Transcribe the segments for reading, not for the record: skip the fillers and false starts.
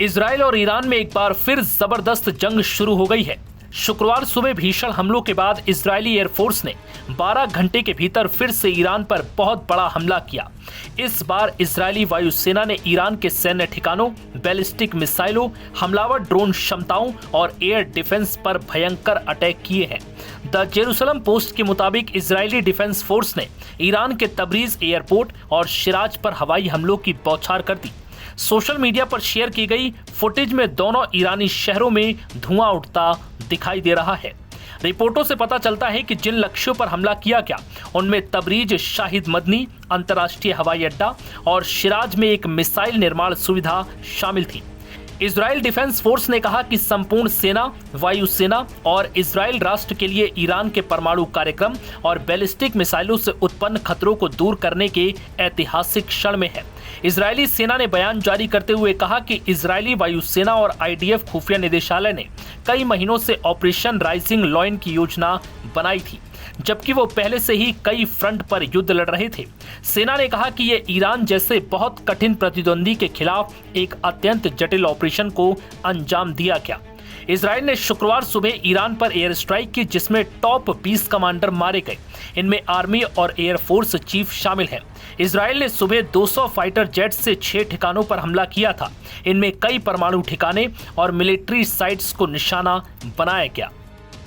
Israel और Iran में एक बार फिर जबरदस्त जंग शुरू हो गई है। शुक्रवार सुबह भीषण हमलों के बाद इजरायली एयरफोर्स ने 12 घंटे के भीतर फिर से ईरान पर बहुत बड़ा हमला किया। इस बार इजरायली वायुसेना ने ईरान के सैन्य ठिकानों, बैलिस्टिक मिसाइलों, हमलावर ड्रोन क्षमताओं और एयर डिफेंस पर भयंकर अटैक किए हैं। द जेरूसलम पोस्ट के मुताबिक इजरायली डिफेंस फोर्स ने ईरान के तबरीज एयरपोर्ट और शिराज पर हवाई हमलों की बौछार कर दी। सोशल मीडिया पर शेयर की गई फुटेज में दोनों ईरानी शहरों में धुआं उठता दिखाई दे रहा है। रिपोर्टों से पता चलता है कि जिन लक्ष्यों पर हमला किया गया उनमें तबरीज शाहिद मदनी अंतर्राष्ट्रीय हवाई अड्डा और शिराज में एक मिसाइल निर्माण सुविधा शामिल थी। इजराइल डिफेंस फोर्स ने कहा कि संपूर्ण सेना, वायुसेना और इजराइल राष्ट्र के लिए ईरान के परमाणु कार्यक्रम और बैलिस्टिक मिसाइलों से उत्पन्न खतरों को दूर करने के ऐतिहासिक क्षण में है। इजरायली सेना ने बयान जारी करते हुए कहा कि इजरायली वायुसेना और आईडीएफ खुफिया निदेशालय ने कई महीनों से ऑपरेशन राइजिंग लॉयन की योजना बनाई थी, जबकि वो पहले से ही कई फ्रंट पर युद्ध लड़ रहे थे। सेना ने कहा कि ये ईरान जैसे बहुत कठिन प्रतिद्वंदी के खिलाफ एक अत्यंत जटिल ऑपरेशन को अंजाम दिया गया। इजराइल ने शुक्रवार सुबह ईरान पर एयर स्ट्राइक की, जिसमें टॉप 20 कमांडर मारे गए। इनमें आर्मी और एयरफोर्स चीफ शामिल हैं। इजराइल ने सुबह 200 फाइटर जेट से 6 ठिकानों पर हमला किया था। इनमें कई परमाणु ठिकाने और मिलिट्री साइट्स को निशाना बनाया गया।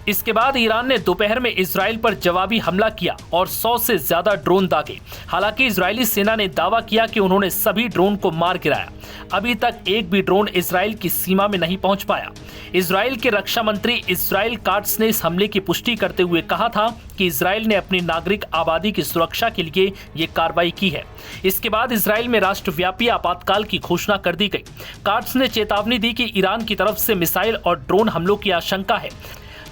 इसके बाद ईरान ने दोपहर में इजराइल पर जवाबी हमला किया और 100 से ज्यादा ड्रोन दागे। हालांकि इजरायली सेना ने दावा किया कि उन्होंने सभी ड्रोन को मार गिराया। अभी तक एक भी ड्रोन इजराइल की सीमा में नहीं पहुंच पाया। इजराइल के रक्षा मंत्री इस्राइल काट्स ने इस हमले की पुष्टि करते हुए कहा था कि इजराइल ने अपनी नागरिक आबादी की सुरक्षा के लिए ये कार्रवाई की है। इसके बाद इजराइल में राष्ट्रव्यापी आपातकाल की घोषणा कर दी गई। काट्स ने चेतावनी दी कि ईरान की तरफ से मिसाइल और ड्रोन हमलों की आशंका है,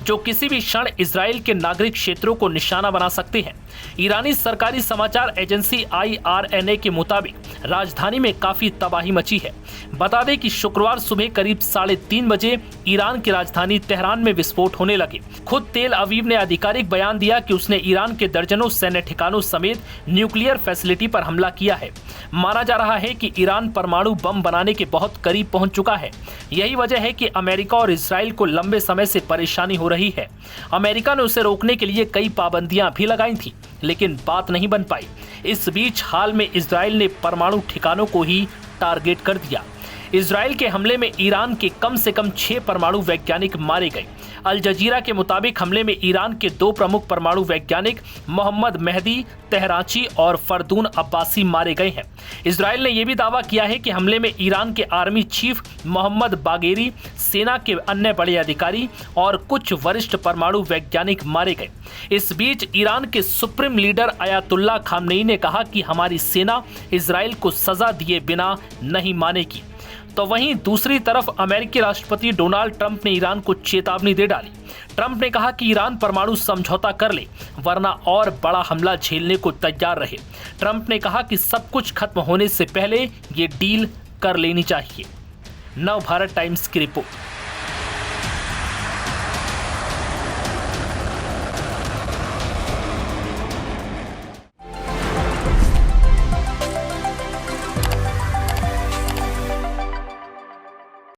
जो किसी भी क्षण इजराइल के नागरिक क्षेत्रों को निशाना बना सकते हैं। ईरानी सरकारी समाचार एजेंसी IRNA के मुताबिक राजधानी में काफी तबाही मची है। बता दें कि शुक्रवार सुबह करीब 3:30 बजे ईरान की राजधानी तेहरान में विस्फोट होने लगे। खुद तेल अवीव ने आधिकारिक बयान दिया कि उसने ईरान के दर्जनों सैन्य ठिकानों समेत न्यूक्लियर फैसिलिटी पर हमला किया है। माना जा रहा है कि ईरान परमाणु बम बनाने के बहुत करीब पहुंच चुका है। यही वजह है कि अमेरिका और इजराइल को लंबे समय से परेशानी हो रही है। अमेरिका ने उसे रोकने के लिए कई पाबंदियां भी लगाई थी, लेकिन बात नहीं बन पाई। इस बीच हाल में इजराइल ने परमाणु ठिकानों को ही टारगेट कर दिया। इजराइल के हमले में ईरान के कम से कम 6 परमाणु वैज्ञानिक मारे गए। अल जजीरा के मुताबिक हमले में ईरान के 2 प्रमुख परमाणु वैज्ञानिक मोहम्मद मेहदी तेहराची और फरदून अब्बासी मारे गए हैं। इजराइल ने यह भी दावा किया है कि हमले में ईरान के आर्मी चीफ मोहम्मद बागेरी, सेना के अन्य बड़े अधिकारी और कुछ वरिष्ठ परमाणु वैज्ञानिक मारे गए। इस बीच ईरान के सुप्रीम लीडर अयातुल्ला खामनेई ने कहा कि हमारी सेना इजराइल को सजा दिए बिना नहीं मानेगी। तो वहीं दूसरी तरफ अमेरिकी राष्ट्रपति डोनाल्ड ट्रंप ने ईरान को चेतावनी दे डाली। ट्रंप ने कहा कि ईरान परमाणु समझौता कर ले, वरना और बड़ा हमला झेलने को तैयार रहे। ट्रंप ने कहा कि सब कुछ खत्म होने से पहले ये डील कर लेनी चाहिए। नव भारत टाइम्स की रिपोर्ट।